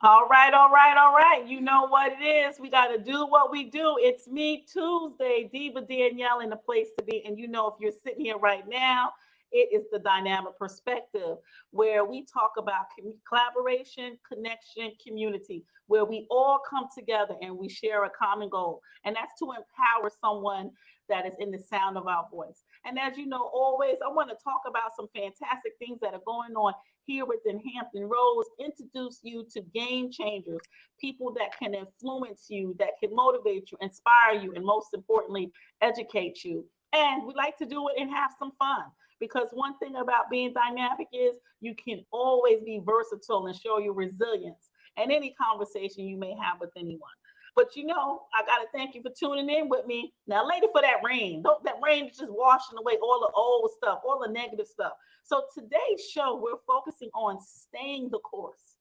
All right, all right, all right. You know what it is. We got to do what we do. It's Me Tuesday, Diva Danielle in the place to be. And you know, if you're sitting here right now, it is the dynamic perspective where we talk about collaboration, connection, community, where we all come together and we share a common goal. And that's to empower someone that is in the sound of our voice. And as you know, always, I want to talk about some fantastic things that are going on here within Hampton Roads, introduce you to game changers, people that can influence you, that can motivate you, inspire you, and most importantly, educate you. And we like to do it and have some fun because one thing about being dynamic is you can always be versatile and show your resilience in any conversation you may have with anyone. But you know, I gotta thank you for tuning in with me. Now, later for that rain. Don't that rain is just washing away all the old stuff, all the negative stuff. So today's show, we're focusing on staying the course.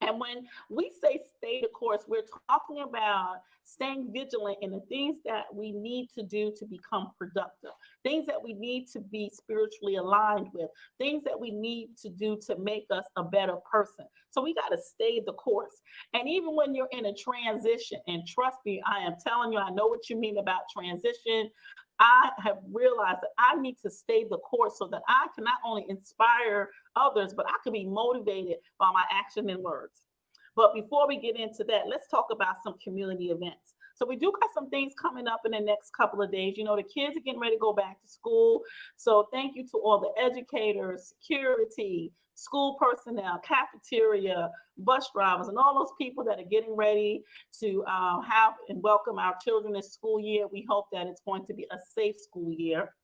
And when we say stay the course, we're talking about staying vigilant in the things that we need to do to become productive, things that we need to be spiritually aligned with, things that we need to do to make us a better person. So we got to stay the course. And even when you're in a transition, and trust me, I am telling you, I know what you mean about transition. I have realized that I need to stay the course so that I can not only inspire others, but I can be motivated by my action and words. But before we get into that, let's talk about some community events. So we do got some things coming up in the next couple of days. You know, the kids are getting ready to go back to school. So thank you to all the educators, security, school personnel, cafeteria, bus drivers, and all those people that are getting ready to have and welcome our children this school year. We hope that it's going to be a safe school year.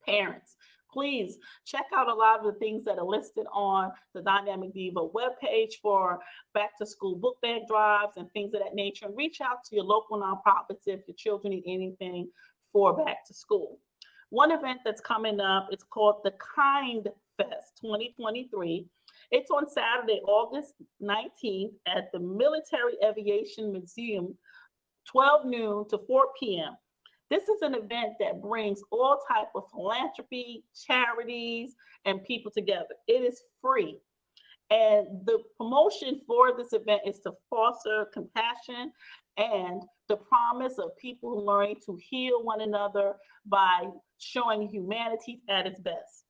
Parents, please check out a lot of the things that are listed on the Dynamic Diva webpage for back to school book bag drives and things of that nature. And reach out to your local nonprofits if your children need anything for back to school. One event that's coming up, it's called the Kind Fest 2023. It's on Saturday, August 19th at the Military Aviation Museum, 12 noon to 4 p.m. This is an event that brings all type of philanthropy, charities, and people together. It is free. And the promotion for this event is to foster compassion and the promise of people learning to heal one another by showing humanity at its best.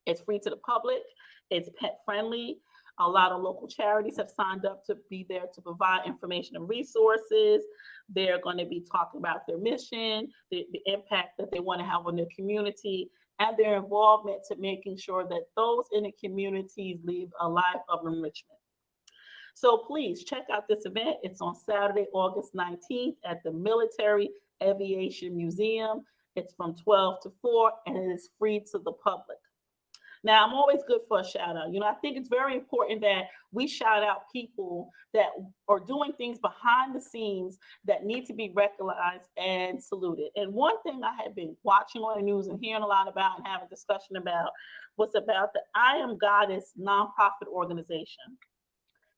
It's free to the public, it's pet friendly. A lot of local charities have signed up to be there to provide information and resources. They're going to be talking about their mission, the impact that they want to have on their community, and their involvement to making sure that those in the communities live a life of enrichment. So please check out this event. It's on Saturday, August 19th at the Military Aviation Museum. It's from 12 to 4 and it is free to the public. Now, I'm always good for a shout out. You know, I think it's very important that we shout out people that are doing things behind the scenes that need to be recognized and saluted. And one thing I have been watching on the news and hearing a lot about and having discussion about was about the I Am Goddess nonprofit organization.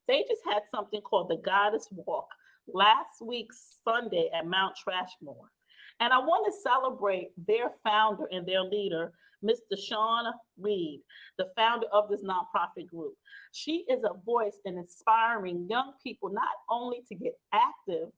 They just had something called the Goddess Walk last week, Sunday, at Mount Trashmore. And I want to celebrate their founder and their leader, Mr. Shauna Reed, the founder of this nonprofit group. She is a voice in inspiring young people not only to get active,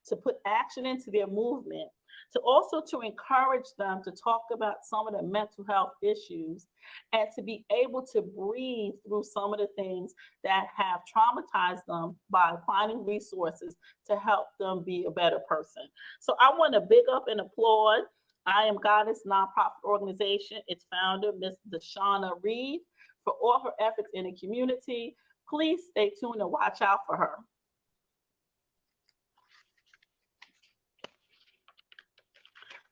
to put action into their movement, to also to encourage them to talk about some of the mental health issues and to be able to breathe through some of the things that have traumatized them by finding resources to help them be a better person. So I want to big up and applaud I Am Goddess nonprofit organization, its founder, Ms. Deshauna Reed, for all her efforts in the community. Please stay tuned and watch out for her.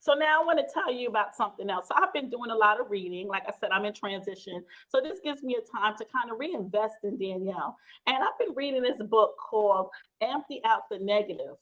So now I want to tell you about something else. So I've been doing a lot of reading. Like I said, I'm in transition. So this gives me a time to kind of reinvest in Danielle. And I've been reading this book called Empty Out the Negative,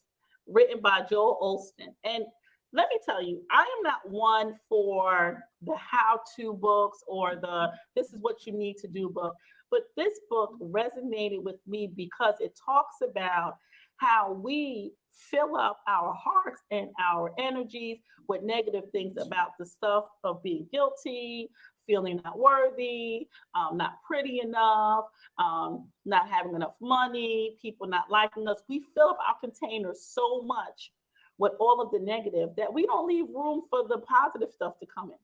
written by Joel Olston. And let me tell you, I am not one for the how-to books or the this is what you need to do book. But this book resonated with me because it talks about how we fill up our hearts and our energies with negative things about the stuff of being guilty, feeling not worthy, not pretty enough, not having enough money, people not liking us. We fill up our containers so much with all of the negative that we don't leave room for the positive stuff to come in.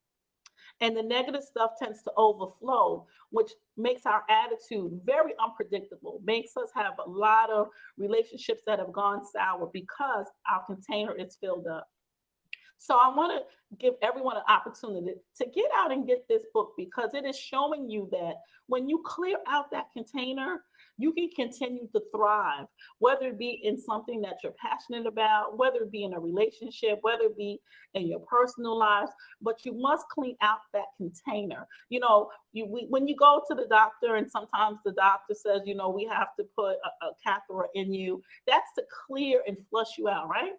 And the negative stuff tends to overflow, which makes our attitude very unpredictable, makes us have a lot of relationships that have gone sour because our container is filled up. So I want to give everyone an opportunity to get out and get this book, because it is showing you that when you clear out that container, you can continue to thrive, whether it be in something that you're passionate about, whether it be in a relationship, whether it be in your personal lives, but you must clean out that container. When you go to the doctor and sometimes the doctor says, we have to put a catheter in you, that's to clear and flush you out, right?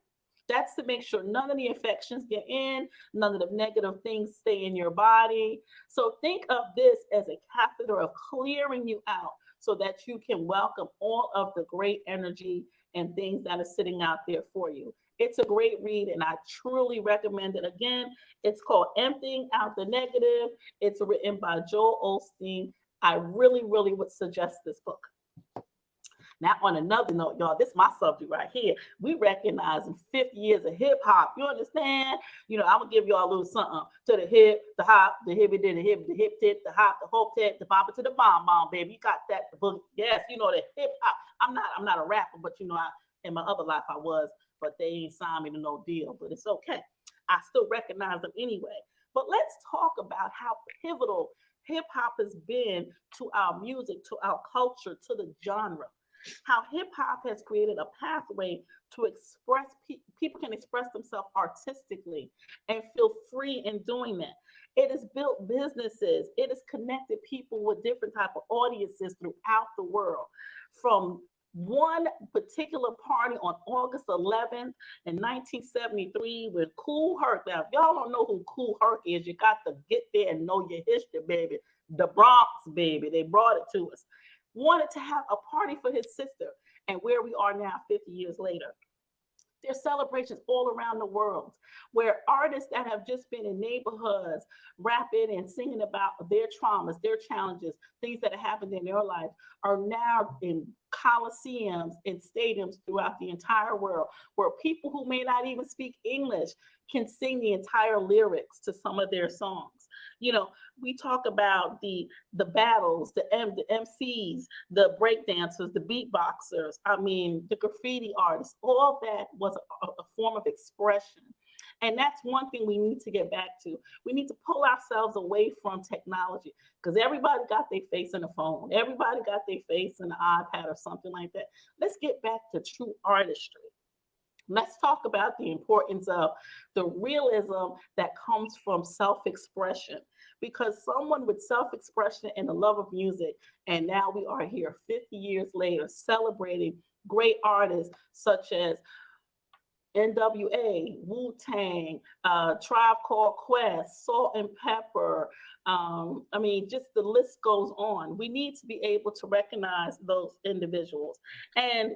That's to make sure none of the infections get in, none of the negative things stay in your body. So think of this as a catheter of clearing you out so that you can welcome all of the great energy and things that are sitting out there for you. It's a great read, and I truly recommend it. Again, it's called Emptying Out the Negative. It's written by Joel Osteen. I really, really would suggest this book. Now, on another note, y'all, this is my subject right here. We recognize 50 years of hip hop. You understand? I'm gonna give y'all a little something to the hip, the hop, the hippie, the hip, the hip tip, the hop, the hope tip, the bop to the bomb bomb, baby. You got that? The book, yes. The hip hop. I'm not a rapper, but in my other life I was, but they ain't signed me to no deal. But it's okay. I still recognize them anyway. But let's talk about how pivotal hip hop has been to our music, to our culture, to the genre. How hip hop has created a pathway to express, people can express themselves artistically and feel free in doing that. It has built businesses. It has connected people with different type of audiences throughout the world. From one particular party on August 11th in 1973 with Kool Herc. Now, if y'all don't know who Kool Herc is, you got to get there and know your history, baby. The Bronx, baby. They brought it to us. Wanted to have a party for his sister, and where we are now 50 years later. There's celebrations all around the world where artists that have just been in neighborhoods rapping and singing about their traumas, their challenges, things that have happened in their life are now in coliseums and stadiums throughout the entire world, where people who may not even speak English can sing the entire lyrics to some of their songs. We talk about the battles, the MCs, the breakdancers, the beatboxers, the graffiti artists. All that was a form of expression. And that's one thing we need to get back to. We need to pull ourselves away from technology, because everybody got their face in a phone. Everybody got their face in an iPad or something like that. Let's get back to true artistry. Let's talk about the importance of the realism that comes from self-expression, because someone with self-expression and the love of music, and now we are here 50 years later celebrating great artists such as NWA, Wu-Tang, Tribe Called Quest, Salt and Pepper. Just the list goes on. We need to be able to recognize those individuals and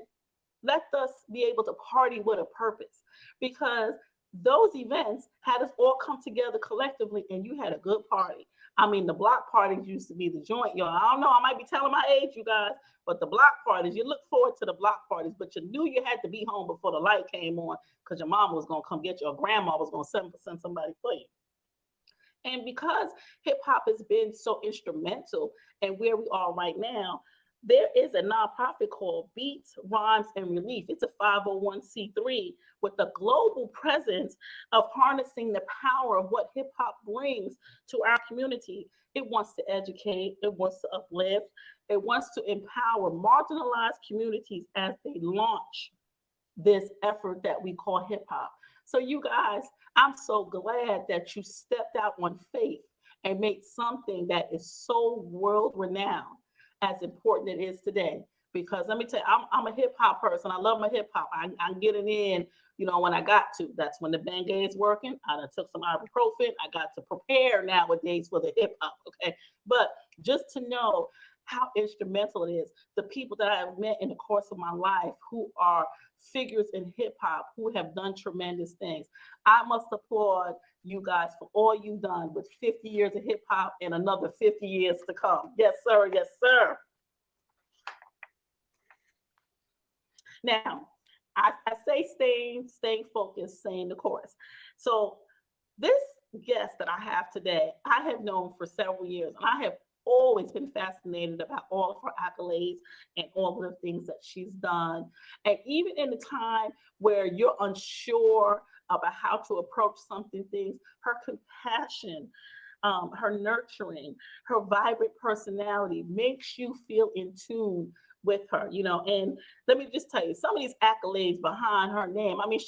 let us be able to party with a purpose, because those events had us all come together collectively and you had a good party. The block parties used to be the joint, y'all. I don't know, I might be telling my age, you guys, but the block parties, you look forward to the block parties, but you knew you had to be home before the light came on, because your mama was going to come get you, or grandma was going to send somebody for you. And because hip hop has been so instrumental in where we are right now, there is a nonprofit called Beats, Rhymes, and Relief. It's a 501c3 with a global presence of harnessing the power of what hip hop brings to our community. It wants to educate, it wants to uplift, it wants to empower marginalized communities as they launch this effort that we call hip hop. So you guys, I'm so glad that you stepped out on faith and made something that is so world renowned as important it is today. Because let me tell you, I'm a hip hop person. I love my hip hop. I'm getting in, when I got to. That's when the Band-Aid's working. I done took some ibuprofen. I got to prepare nowadays for the hip hop, okay? But just to know how instrumental it is. The people that I have met in the course of my life who are figures in hip hop who have done tremendous things. I must applaud you guys for all you've done with 50 years of hip hop and another 50 years to come. Yes, sir. Yes, sir. Now, I say staying focused, staying the course. So this guest that I have today, I have known for several years, and I have always been fascinated about all of her accolades and all of the things that she's done. And even in the time where you're unsure about how to approach something, things, her compassion, her nurturing, her vibrant personality makes you feel in tune with her, and let me just tell you, some of these accolades behind her name. I mean,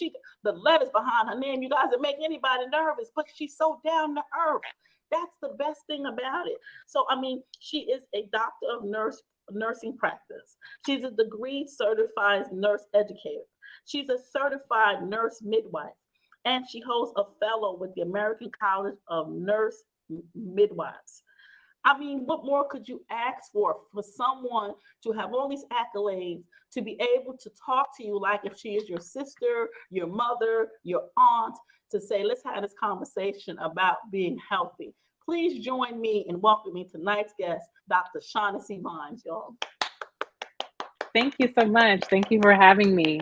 the letters behind her name, you guys, it make anybody nervous, but she's so down to earth. That's the best thing about it. So, I mean, she is a doctor of nursing practice. She's a degree certified nurse educator. She's a certified nurse midwife, and she holds a fellow with the American College of Nurse Midwives. I mean, what more could you ask for someone to have all these accolades, to be able to talk to you like if she is your sister, your mother, your aunt, to say, let's have this conversation about being healthy. Please join me in welcoming tonight's guest, Dr. Shanghanssee Vines, y'all. Thank you so much. Thank you for having me.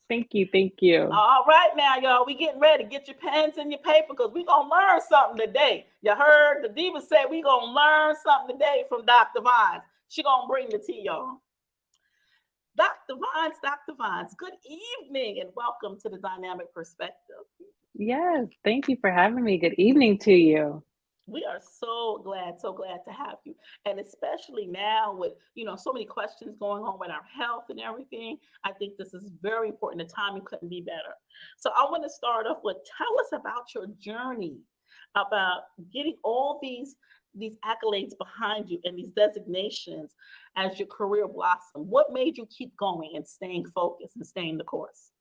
Thank you. Thank you. All right now, y'all, we getting ready. Get your pens and your paper because we're going to learn something today. You heard the diva said we're going to learn something today from Dr. Vines. She going to bring the tea, y'all. Dr. Vines, good evening and welcome to the Dynamic Perspective. Yes, thank you for having me. Good evening to you. We are so glad to have you. And especially now with, so many questions going on with our health and everything, I think this is very important. The timing couldn't be better. So I want to start off with, tell us about your journey, about getting all these accolades behind you and these designations as your career blossomed. What made you keep going and staying focused and staying the course?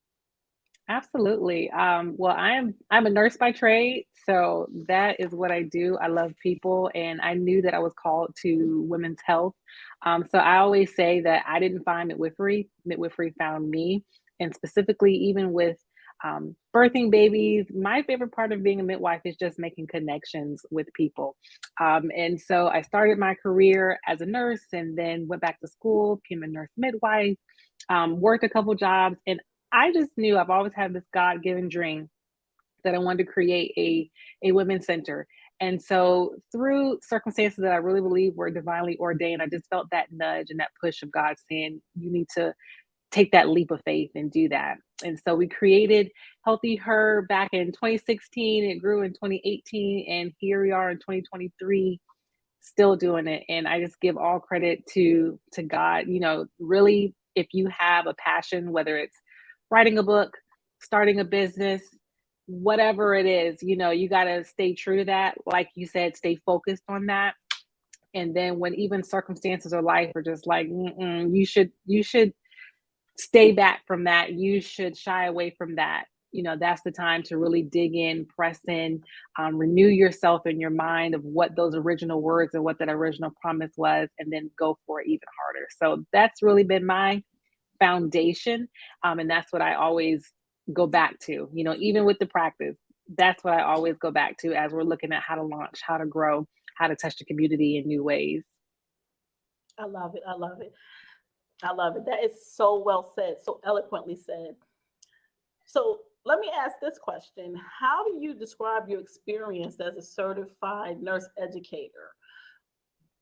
Absolutely. Well, I'm a nurse by trade, so that is what I do. I love people, and I knew that I was called to women's health. So I always say that I didn't find midwifery; midwifery found me. And specifically, even with birthing babies, my favorite part of being a midwife is just making connections with people. And so I started my career as a nurse, and then went back to school, became a nurse midwife, worked a couple jobs, and I just knew I've always had this God given dream that I wanted to create a women's center. And so through circumstances that I really believe were divinely ordained, I just felt that nudge and that push of God saying, you need to take that leap of faith and do that. And so we created Healthy Her back in 2016. It grew in 2018. And here we are in 2023, still doing it. And I just give all credit to God. Really, if you have a passion, whether it's writing a book, starting a business, whatever it is, you got to stay true to that. Like you said, stay focused on that. And then when even circumstances of life are just like, you should stay back from that. You should shy away from that. That's the time to really dig in, press in, renew yourself in your mind of what those original words and what that original promise was, and then go for it even harder. So that's really been my foundation. And that's what I always go back to, even with the practice. That's what I always go back to as we're looking at how to launch, how to grow, how to touch the community in new ways. I love it. I love it. I love it. That is so well said, so eloquently said. So let me ask this question. How do you describe your experience as a certified nurse educator?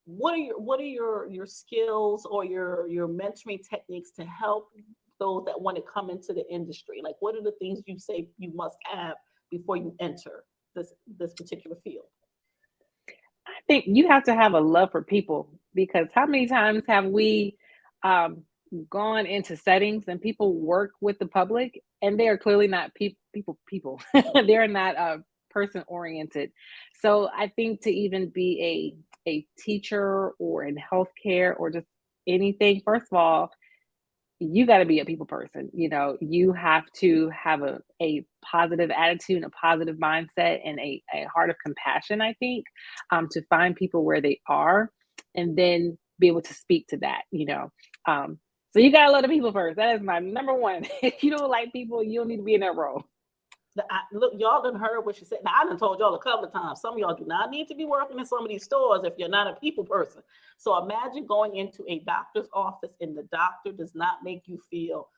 What are your skills or your mentoring techniques to help those that want to come into the industry? Like, what are the things you say you must have before you enter this particular field? I think you have to have a love for people, because how many times have we um, gone into settings and people work with the public and they are clearly not people. They're not person oriented. So I think to even be a teacher or in healthcare or just anything, first of all, you got to be a people person. You have to have a positive attitude and a positive mindset and a heart of compassion, I think, to find people where they are and then be able to speak to that. Um, so you got to love the people first. That is my number one. If you don't like people, you don't need to be in that role. Look, y'all done heard what she said. Now, I done told y'all a couple of times. Some of y'all do not need to be working in some of these stores if you're not a people person. So imagine going into a doctor's office and the doctor does not make you feel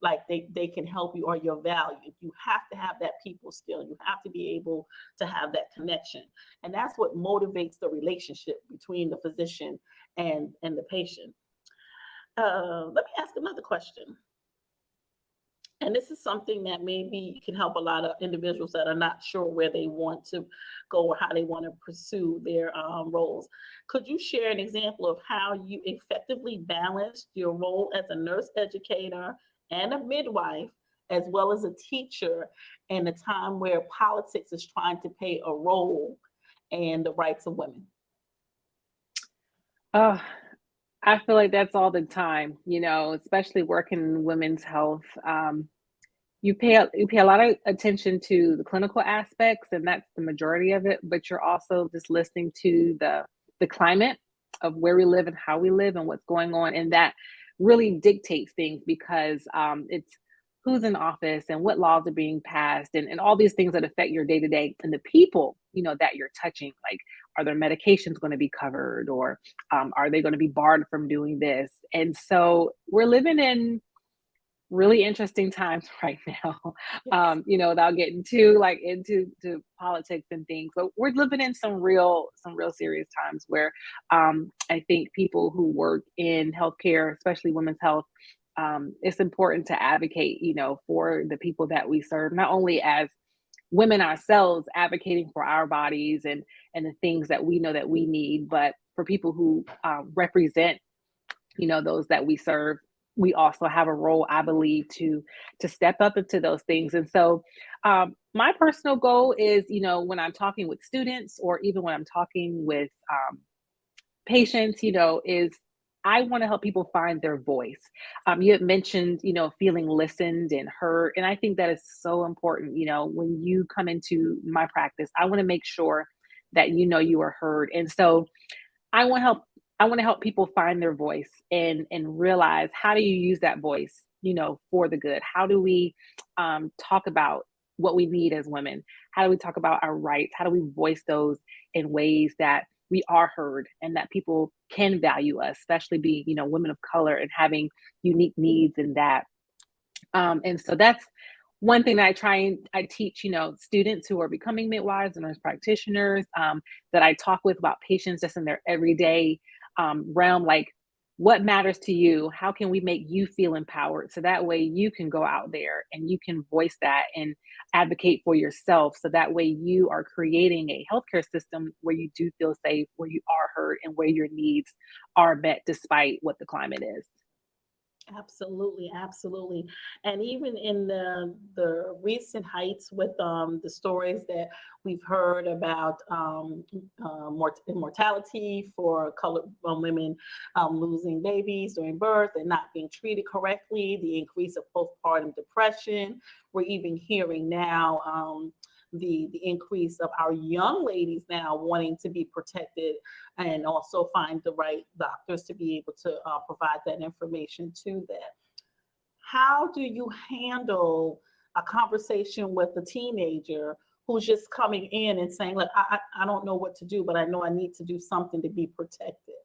like they can help you or you're valued. You have to have that people skill. You have to be able to have that connection. And that's what motivates the relationship between the physician and the patient. Let me ask another question. And this is something that maybe can help a lot of individuals that are not sure where they want to go or how they want to pursue their roles. Could you share an example of how you effectively balanced your role as a nurse educator and a midwife, as well as a teacher, in a time where politics is trying to play a role in the rights of women? Oh, I feel like that's all the time, especially working in women's health. You pay a lot of attention to the clinical aspects, and that's the majority of it. But you're also just listening to the climate of where we live and how we live and what's going on, and that really dictates things because it's who's in office and what laws are being passed and all these things that affect your day to day and the people that you're touching. Like, are their medications going to be covered, or are they going to be barred from doing this? And so we're living in really interesting times right now. Yes. Without getting too like into politics and things, but we're living in some real serious times where I think people who work in healthcare, especially women's health, it's important to advocate, for the people that we serve, not only as women ourselves advocating for our bodies and the things that we know that we need, but for people who represent those that we serve. We also have a role, I believe, to step up into those things. And so my personal goal is, when I'm talking with students or even when I'm talking with patients, is I want to help people find their voice. You had mentioned, feeling listened and heard, and I think that is so important. When you come into my practice, I want to make sure that you are heard. And so I want to help I want to help people find their voice and realize, how do you use that voice, for the good? How do we talk about what we need as women? How do we talk about our rights? How do we voice those in ways that we are heard and that people can value us, especially being, women of color and having unique needs in that. And so that's one thing that I try and I teach, students who are becoming midwives and nurse practitioners, that I talk with about patients just in their everyday realm, like, what matters to you? How can we make you feel empowered? So that way you can go out there and you can voice that and advocate for yourself. So that way you are creating a healthcare system where you do feel safe, where you are heard, and where your needs are met despite what the climate is. Absolutely, absolutely. And even in the recent heights with the stories that we've heard about mortality for colored women losing babies during birth and not being treated correctly, the increase of postpartum depression. We're even hearing now the increase of our young ladies now wanting to be protected and also find the right doctors to be able to provide that information to them. How do you handle a conversation with a teenager who's just coming in and saying, "Look, I don't know what to do, but I know I need to do something to be protected"?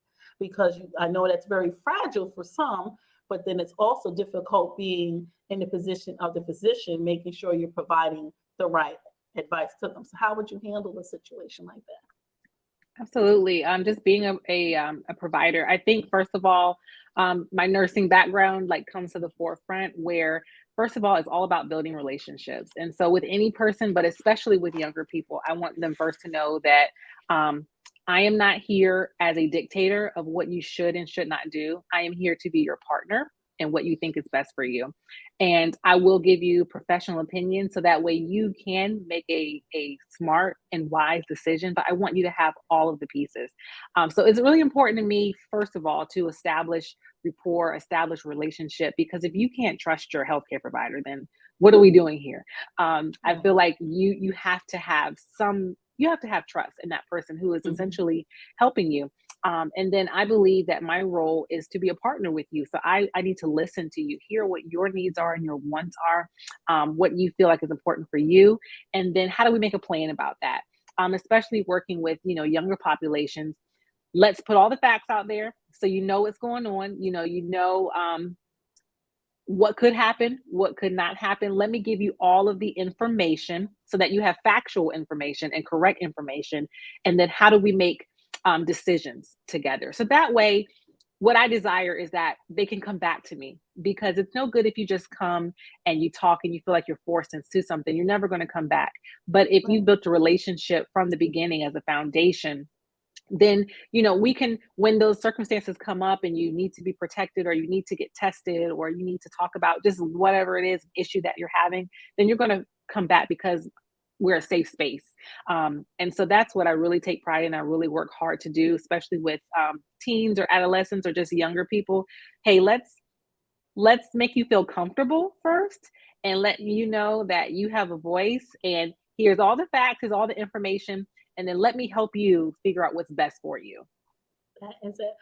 Because I know that's very fragile for some, but then it's also difficult being in the position of the physician, making sure you're providing the right advice to them. So how would you handle a situation like that? Absolutely. Just being a provider. I think first of all, my nursing background like comes to the forefront where first of all, it's all about building relationships. And so with any person, but especially with younger people, I want them first to know that um, I am not here as a dictator of what you should and should not do. I am here to be your partner and what you think is best for you. And I will give you professional opinion so that way you can make a smart and wise decision. But I want you to have all of the pieces. So it's really important to me, first of all, to establish rapport, establish relationship. Because if you can't trust your healthcare provider, then what are we doing here? I Right. feel like you have to have you have to have trust in that person who is Mhm. essentially helping you. And then I believe that my role is to be a partner with you. So I need to listen to you, hear what your needs are and your wants are, what you feel like is important for you. And then how do we make a plan about that? Especially working with, younger populations. Let's put all the facts out there so you know what's going on. What could happen, what could not happen. Let me give you all of the information so that you have factual information and correct information. And then how do we make decisions together? So that way, what I desire is that they can come back to me, because it's no good if you just come and you talk and you feel like you're forced into something. You're never going to come back. But if you Right. built a relationship from the beginning as a foundation, then we can, when those circumstances come up and you need to be protected or you need to get tested or you need to talk about just whatever it is issue that you're having, then you're going to come back because we're a safe space. And so that's what I really take pride in. I really work hard to do, especially with teens or adolescents or just younger people. Hey, let's make you feel comfortable first, and let you know that you have a voice, and here's all the facts, here's all the information, and then let me help you figure out what's best for you. That is it.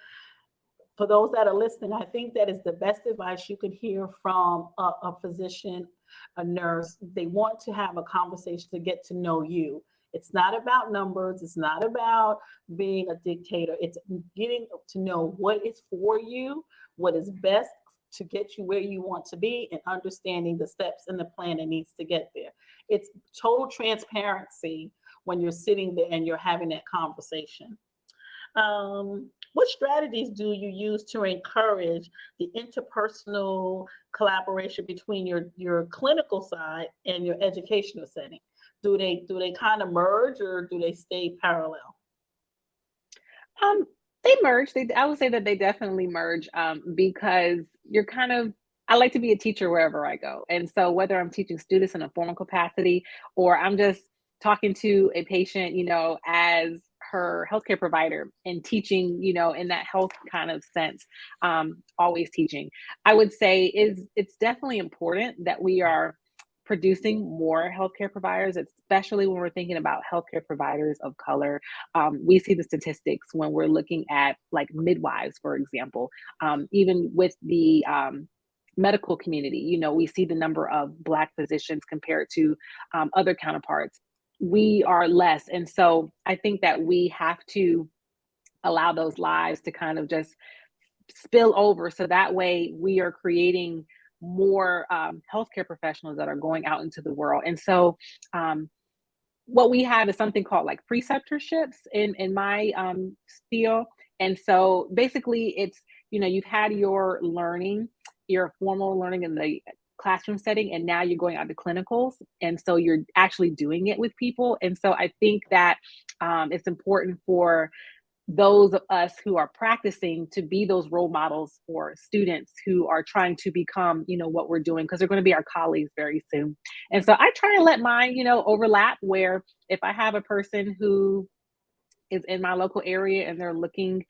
For those that are listening, I think that is the best advice you can hear from a physician, a nurse. They want to have a conversation to get to know you. It's not about numbers. It's not about being a dictator. It's getting to know what is for you, what is best to get you where you want to be, and understanding the steps and the plan that needs to get there. It's total transparency when you're sitting there and you're having that conversation. What strategies do you use to encourage the interpersonal collaboration between your clinical side and your educational setting? Do they kind of merge, or do they stay parallel? Um, they merge. I would say that they definitely merge, because you're kind of. I like to be a teacher wherever I go, and so whether I'm teaching students in a formal capacity or I'm just talking to a patient, as her healthcare provider and teaching, in that health kind of sense, always teaching. I would say is it's definitely important that we are producing more healthcare providers, especially when we're thinking about healthcare providers of color. We see the statistics when we're looking at like midwives, for example, even with the medical community. We see the number of Black physicians compared to other counterparts. We are less. And so I think that we have to allow those lives to kind of just spill over, so that way we are creating more healthcare professionals that are going out into the world. And so what we have is something called like preceptorships in my field. And so basically it's, you've had your learning, your formal learning in the classroom setting, and now you're going out to clinicals, and so you're actually doing it with people. And so I think that it's important for those of us who are practicing to be those role models for students who are trying to become, what we're doing, because they're going to be our colleagues very soon. And so I try to let mine, overlap, where if I have a person who is in my local area and they're looking,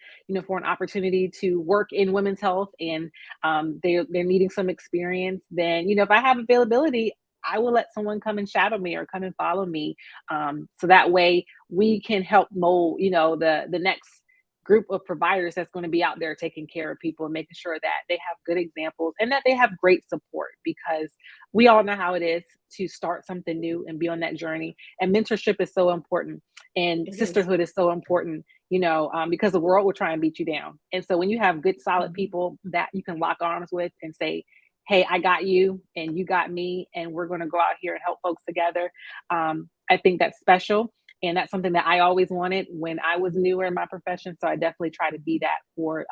for an opportunity to work in women's health, and they're needing some experience, then, if I have availability, I will let someone come and shadow me or come and follow me, so that way we can help mold, the next group of providers that's going to be out there taking care of people and making sure that they have good examples and that they have great support, because we all know how it is to start something new and be on that journey. And mentorship is so important, and It is. sisterhood is so important, because the world will try and beat you down. And so when you have good, solid Mhm. people that you can lock arms with and say, hey, I got you and you got me, and we're going to go out here and help folks together. I think that's special. And that's something that I always wanted when I was newer in my profession. So I definitely try to be that for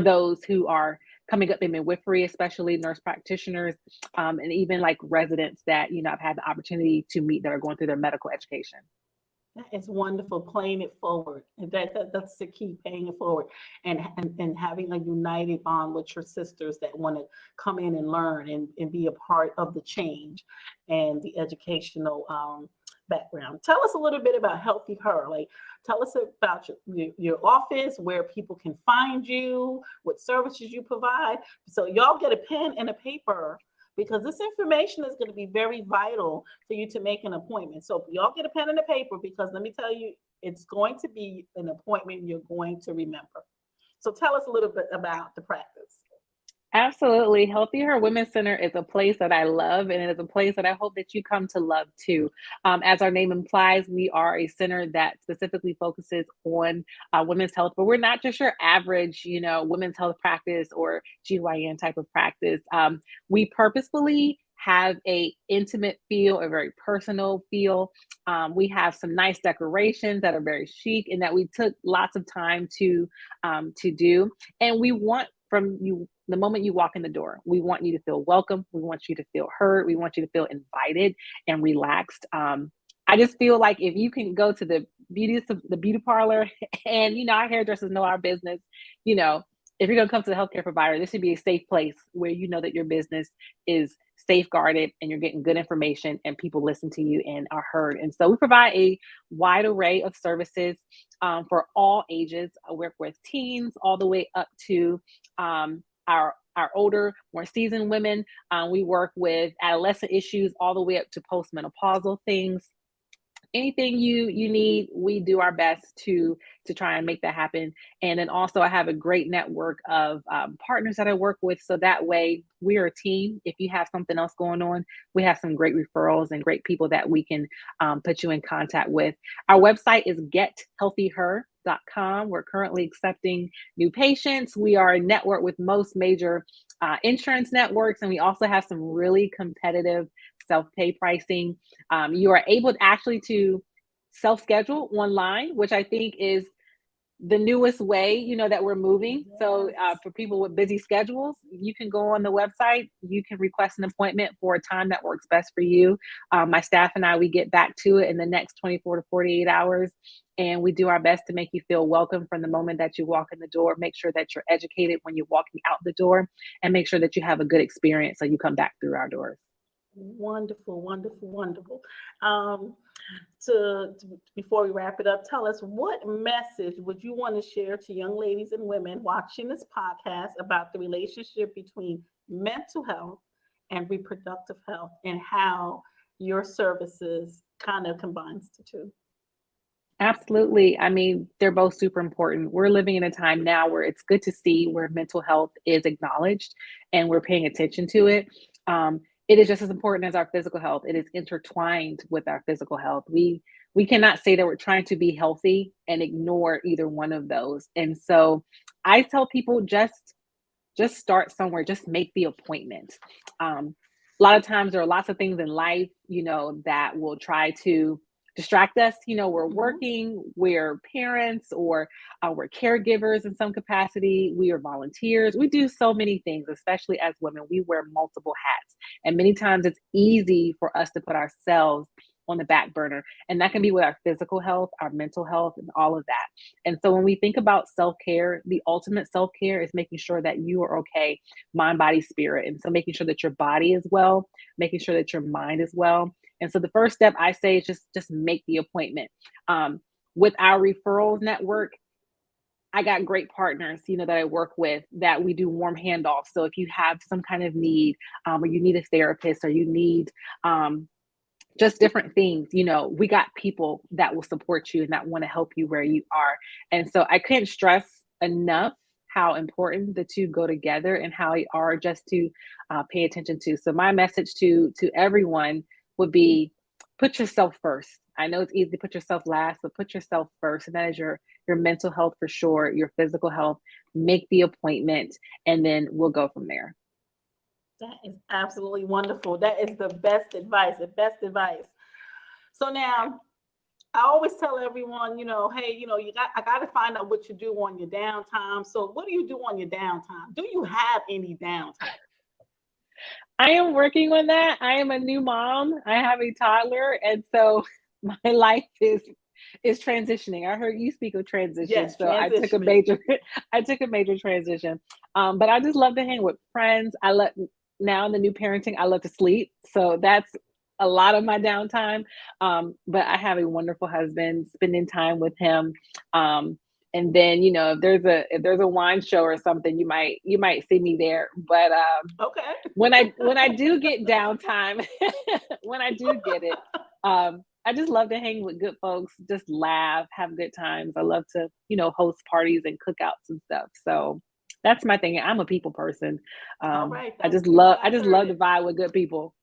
those who are coming up in midwifery, especially nurse practitioners, and even like residents that, I've had the opportunity to meet that are going through their medical education. That is wonderful, playing it forward. And that's the key, paying it forward, and having a united bond with your sisters that want to come in and learn and be a part of the change and the educational background. Tell us a little bit about Healthy Her. Like, tell us about your office, where people can find you, what services you provide. So y'all get a pen and a paper because this information is going to be very vital for you to make an appointment. So y'all get a pen and a paper because let me tell you, it's going to be an appointment you're going to remember. So tell us a little bit about the practice. Absolutely. Healthy Her Women's Center is a place that I love, and it is a place that I hope that you come to love too. As our name implies, we are a center that specifically focuses on women's health, but we're not just your average, women's health practice or GYN type of practice. We purposefully have a intimate feel, a very personal feel. We have some nice decorations that are very chic and that we took lots of time to do. And we want from you the moment you walk in the door. We want you to feel welcome. We want you to feel heard. We want you to feel invited and relaxed. I just feel like if you can go to the beauty parlor, and our hairdressers know our business. If you're gonna come to the healthcare provider, this should be a safe place where you know that your business is safeguarded and you're getting good information and people listen to you and are heard. And so we provide a wide array of services for all ages. I work with teens all the way up to our older, more seasoned women. We work with adolescent issues all the way up to postmenopausal things. Anything you need, we do our best to try and make that happen. And then also I have a great network of partners that I work with, so that way we're a team. If you have something else going on, we have some great referrals and great people that we can put you in contact with. Our website is gethealthyher.com. We're currently accepting new patients. We are a network with most major insurance networks, and we also have some really competitive self-pay pricing. You are able to actually to self-schedule online, which I think is the newest way, that we're moving. Yes. So for people with busy schedules, you can go on the website, you can request an appointment for a time that works best for you. My staff and I, we get back to it in the next 24 to 48 hours. And we do our best to make you feel welcome from the moment that you walk in the door. Make sure that you're educated when you're walking out the door, and make sure that you have a good experience so you come back through our doors. Wonderful, wonderful, wonderful. Before we wrap it up, tell us, what message would you want to share to young ladies and women watching this podcast about the relationship between mental health and reproductive health, and how your services kind of combines the two? Absolutely. I mean, they're both super important. We're living in a time now where it's good to see where mental health is acknowledged and we're paying attention to it. It is just as important as our physical health. It is intertwined with our physical health. We cannot say that we're trying to be healthy and ignore either one of those. And so I tell people, just start somewhere, just make the appointment. A lot of times there are lots of things in life, that will try to distract us. We're Mhm. working, we're parents, or we're caregivers in some capacity. We are volunteers. We do so many things, especially as women. We wear multiple hats. And many times it's easy for us to put ourselves on the back burner. And that can be with our physical health, our mental health, and all of that. And so when we think about self-care, the ultimate self-care is making sure that you are okay, mind, body, spirit. And so making sure that your body is well, making sure that your mind is well. And so the first step I say is just make the appointment. With our referrals network, I got great partners, that I work with, that we do warm handoffs. So if you have some kind of need, or you need a therapist, or you need just different things, we got people that will support you and that want to help you where you are. And so I couldn't stress enough how important the two go together and how they are just to pay attention to. So my message to everyone would be, put yourself first. I know it's easy to put yourself last, but put yourself first. And that is your mental health for sure, your physical health. Make the appointment, and then we'll go from there. That is absolutely wonderful. That is the best advice, the best advice. So now, I always tell everyone, hey, I got to find out what you do on your downtime. So what do you do on your downtime? Do you have any downtime? I am working on that. I am a new mom. I have a toddler, and so my life is transitioning. I heard you speak of transition, Yes, so I took a transitioning. major I took a major transition. But I just love to hang with friends. I love now in the new parenting. I love to sleep, so a lot of my downtime. But I have a wonderful husband, spending time with him. Um, and then, if there's a wine show or something, you might see me there. But Okay. when I do get downtime, when I do get it, I just love to hang with good folks, just laugh, have good times. I love to, host parties and cookouts and stuff. So that's my thing. I'm a people person. All right. I That's just you love I guys just heard love to it. vibe with good people.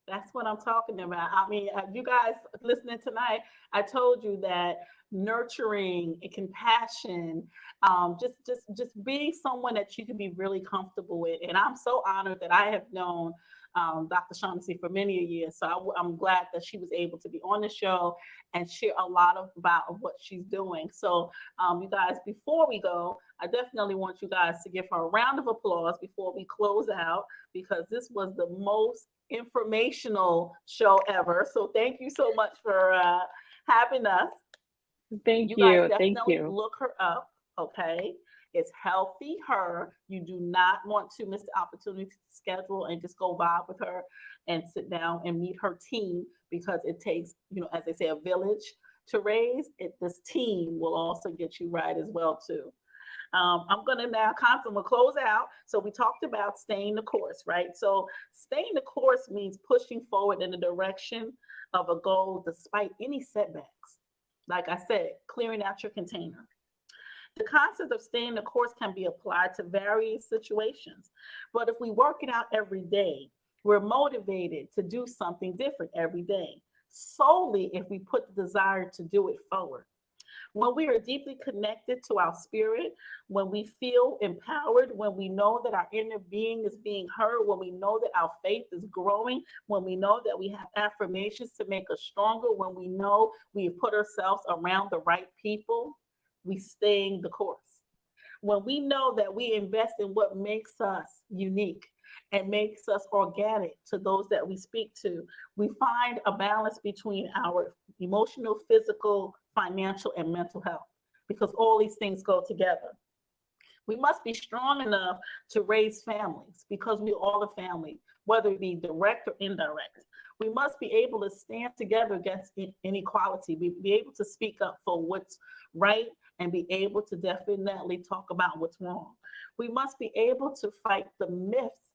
That's what I'm talking about. I mean, you guys listening tonight, I told you that nurturing and compassion, just being someone that you can be really comfortable with. And I'm so honored that I have known Dr. Shaughnessy for many years. So I'm glad that she was able to be on the show and share a lot about what she's doing. So, you guys, before we go, I definitely want you guys to give her a round of applause before we close out because this was the most informational show ever. So thank you so much for having us. Thank You guys you. Thank definitely you. look her up. Okay. It's Healthy Her. You do not want to miss the opportunity to schedule and just go vibe with her and sit down and meet her team because it takes, as they say, a village to raise it. This team will also get you right as well too. I'm going to now, Constance, will close out. So we talked about staying the course, right? So staying the course means pushing forward in the direction of a goal despite any setbacks. Like I said, clearing out your container. The concept of staying the course can be applied to various situations. But if we work it out every day, we're motivated to do something different every day, solely if we put the desire to do it forward. When we are deeply connected to our spirit, when we feel empowered, when we know that our inner being is being heard, when we know that our faith is growing, when we know that we have affirmations to make us stronger, when we know we've put ourselves around the right people, we staying the course. When we know that we invest in what makes us unique and makes us organic to those that we speak to, we find a balance between our emotional, physical, financial, and mental health because all these things go together. We must be strong enough to raise families because we all a family, whether it be direct or indirect. We must be able to stand together against inequality, be able to speak up for what's right, and be able to definitely talk about what's wrong. We must be able to fight the myths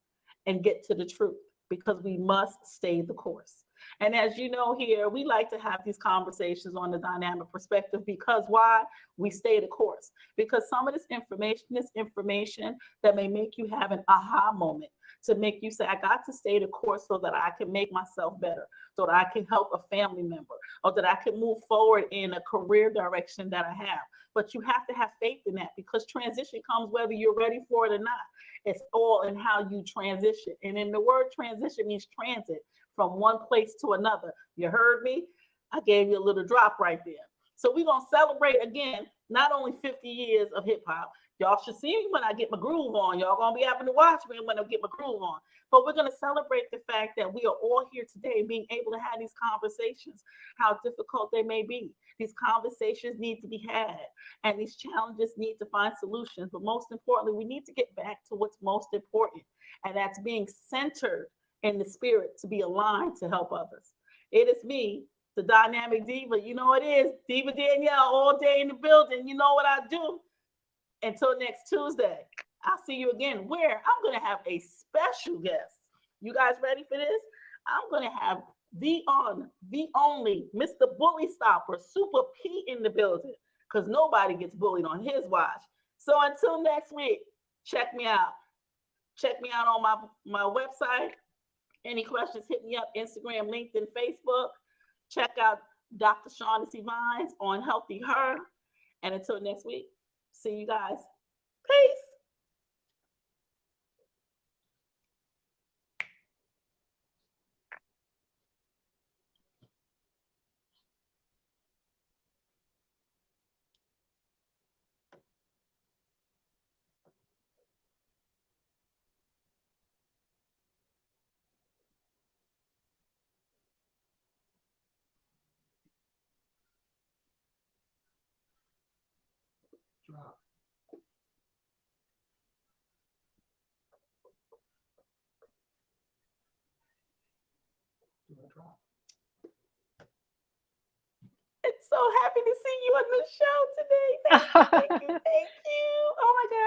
and get to the truth because we must stay the course. And as you know, here, we like to have these conversations on the dynamic perspective because why? We stay the course. Because some of this information is information that may make you have an aha moment to make you say, I got to stay the course so that I can make myself better, so that I can help a family member, or that I can move forward in a career direction that I have. But you have to have faith in that because transition comes whether you're ready for it or not. It's all in how you transition. And in the word transition means transit from one place to another. You heard me? I gave you a little drop right there. So we're going to celebrate again, not only 50 years of hip hop. Y'all should see me when I get my groove on. Y'all going to be having to watch me when I get my groove on. But we're going to celebrate the fact that we are all here today being able to have these conversations, how difficult they may be. These conversations need to be had, and these challenges need to find solutions. But most importantly, we need to get back to what's most important, and that's being centered in the spirit to be aligned to help others. It is me, the dynamic diva. You know it is. Diva Danielle all day in the building. You know what I do. Until next Tuesday, I'll see you again where I'm going to have a special guest. You guys ready for this? I'm going to have the only Mr. Bully Stopper, Super P in the building because nobody gets bullied on his watch. So until next week, check me out. Check me out on my website. Any questions, hit me up Instagram, LinkedIn, Facebook. Check out Dr. Shanghanssee Vines on Healthy Her. And until next week, see you guys. Peace. It's so happy to see you on the show today. Thank you, thank you, thank you. Oh my God.